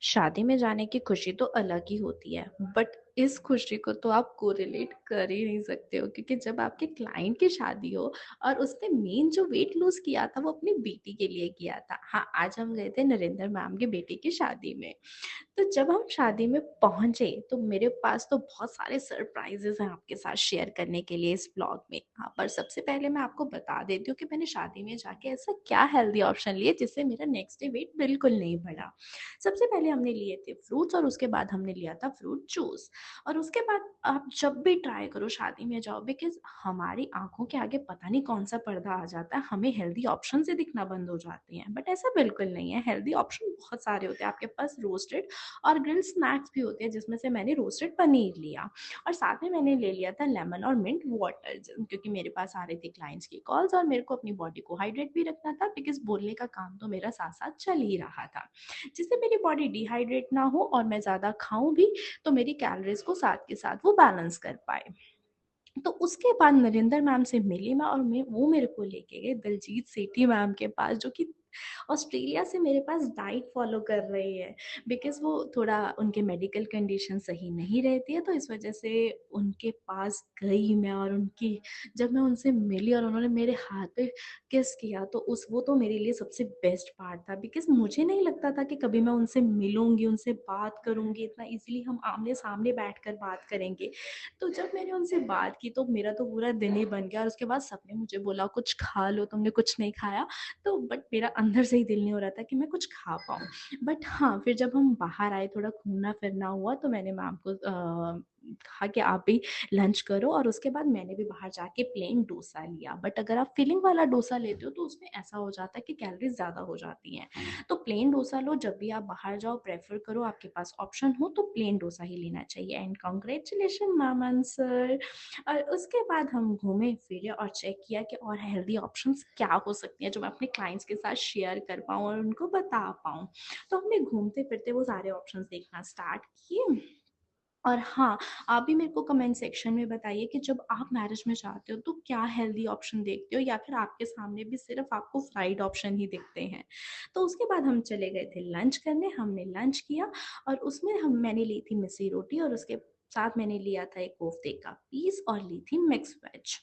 शादी में जाने की खुशी तो अलग ही होती है, बट इस खुशी को तो आप कोरिलेट कर ही नहीं सकते हो, क्योंकि जब आपके क्लाइंट की शादी हो और उसने मेन जो वेट लूज किया था वो अपनी बेटी के लिए किया था। हाँ, आज हम गए थे नरेंद्र मैम के बेटे की शादी में। तो जब हम शादी में पहुंचे तो मेरे पास तो बहुत सारे सरप्राइजेस हैं आपके साथ शेयर करने के लिए इस ब्लॉग में। हाँ, पर सबसे पहले मैं आपको बता देती हूँ कि मैंने शादी में जाके ऐसा क्या हेल्दी ऑप्शन लिए जिससे मेरा नेक्स्ट डे वेट बिल्कुल नहीं बढ़ा। सबसे पहले हमने लिए थे फ्रूट्स और उसके बाद हमने लिया था फ्रूट जूस। और उसके बाद आप जब भी ट्राई करो शादी में जाओ, बिकॉज हमारी आंखों के आगे पता नहीं कौन सा पर्दा आ जाता है, हमें हेल्दी ऑप्शन से दिखना बंद हो जाते हैं, बट ऐसा बिल्कुल नहीं है। हेल्दी ऑप्शन बहुत सारे होते हैं आपके पास। रोस्टेड और ग्रिल्ड स्नैक्स भी होते हैं, जिसमें से मैंने रोस्टेड पनीर लिया और साथ में मैंने ले लिया था लेमन और मिंट वाटर, क्योंकि मेरे पास आ रही थी क्लाइंट्स की कॉल्स और मेरे को अपनी बॉडी को हाइड्रेट भी रखना था, बिकॉज बोलने का काम तो मेरा साथ साथ चल ही रहा था, जिससे मेरी बॉडी डिहाइड्रेट ना हो और मैं ज़्यादा खाऊं भी तो मेरी कैलोरीज को साथ के साथ वो बैलेंस कर पाए। तो उसके बाद नरेंद्र मैम से मिली मैं और मैं वो मेरे को लेके गए दिलजीत सेठी मैम के पास, जो कि ऑस्ट्रेलिया से मेरे पास डाइट फॉलो कर रही है, बिकॉज वो थोड़ा उनके मेडिकल कंडीशन सही नहीं रहती है, तो इस वजह से उनके पास गई मैं। और उनकी जब मैं उनसे मिली और उन्होंने मेरे हाथ पे किस किया तो उस वो तो मेरे लिए सबसे बेस्ट पार्ट था, बिकॉज मुझे नहीं लगता था कि कभी मैं उनसे मिलूंगी, उनसे बात करूंगी, इतना इजीली हम आमने सामने बैठकर बात करेंगे। तो जब मैंने उनसे बात की तो मेरा तो पूरा दिन ही बन गया और उसके बाद सबने मुझे बोला कुछ खा लो, तुमने कुछ नहीं खाया। तो बट मेरा अंदर से ही दिल नहीं हो रहा था कि मैं कुछ खा पाऊँ। बट हाँ, फिर जब हम बाहर आए, थोड़ा घूमना फिरना हुआ, तो मैंने मैम को कहा कि आप भी लंच करो, और उसके बाद मैंने भी बाहर जाके प्लेन डोसा लिया। बट अगर आप फिलिंग वाला डोसा लेते हो तो उसमें ऐसा हो जाता है कि कैलोरीज ज़्यादा हो जाती हैं। तो प्लेन डोसा लो, जब भी आप बाहर जाओ प्रेफर करो, आपके पास ऑप्शन हो तो प्लेन डोसा ही लेना चाहिए। And congratulation ma'am answer. और उसके बाद हम घूमे फिरे और चेक किया कि और हेल्दी ऑप्शंस क्या हो सकती हैं जो मैं अपने क्लाइंट्स के साथ शेयर कर पाऊँ और उनको बता पाऊँ। तो हमने घूमते फिरते वो सारे ऑप्शंस देखना स्टार्ट किए। और हाँ, आप भी मेरे को कमेंट सेक्शन में बताइए कि जब आप मैरिज में जाते हो तो क्या हेल्दी ऑप्शन देखते हो, या फिर आपके सामने भी सिर्फ आपको फ्राइड ऑप्शन ही दिखते हैं। तो उसके बाद हम चले गए थे लंच करने, हमने लंच किया और उसमें हम मैंने ली थी मिस्सी रोटी और उसके साथ मैंने लिया था एक कोफ्ते का पीस और ली थी मिक्स वेज।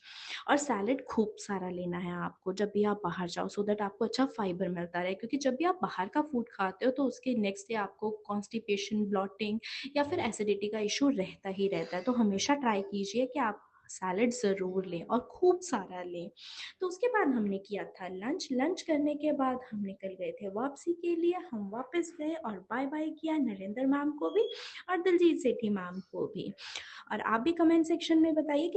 और सैलेड खूब सारा लेना है आपको जब भी आप बाहर जाओ, सो दैट आपको अच्छा फाइबर मिलता रहे, क्योंकि जब भी आप बाहर का फूड खाते हो तो उसके नेक्स्ट डे आपको कॉन्स्टिपेशन, ब्लॉटिंग या फिर एसिडिटी का इशू रहता ही रहता है। तो हमेशा ट्राई कीजिए कि आप सैलेड ज़रूर लें और खूब सारा लें। तो उसके बाद हमने किया था लंच। लंच करने के बाद हम निकल गए थे वापसी के लिए। हम वापस गए और बाय बाय किया नरेंद्र मैम को भी और दिलजीत सेठी मैम को भी। और आप भी कमेंट सेक्शन में बताइए कि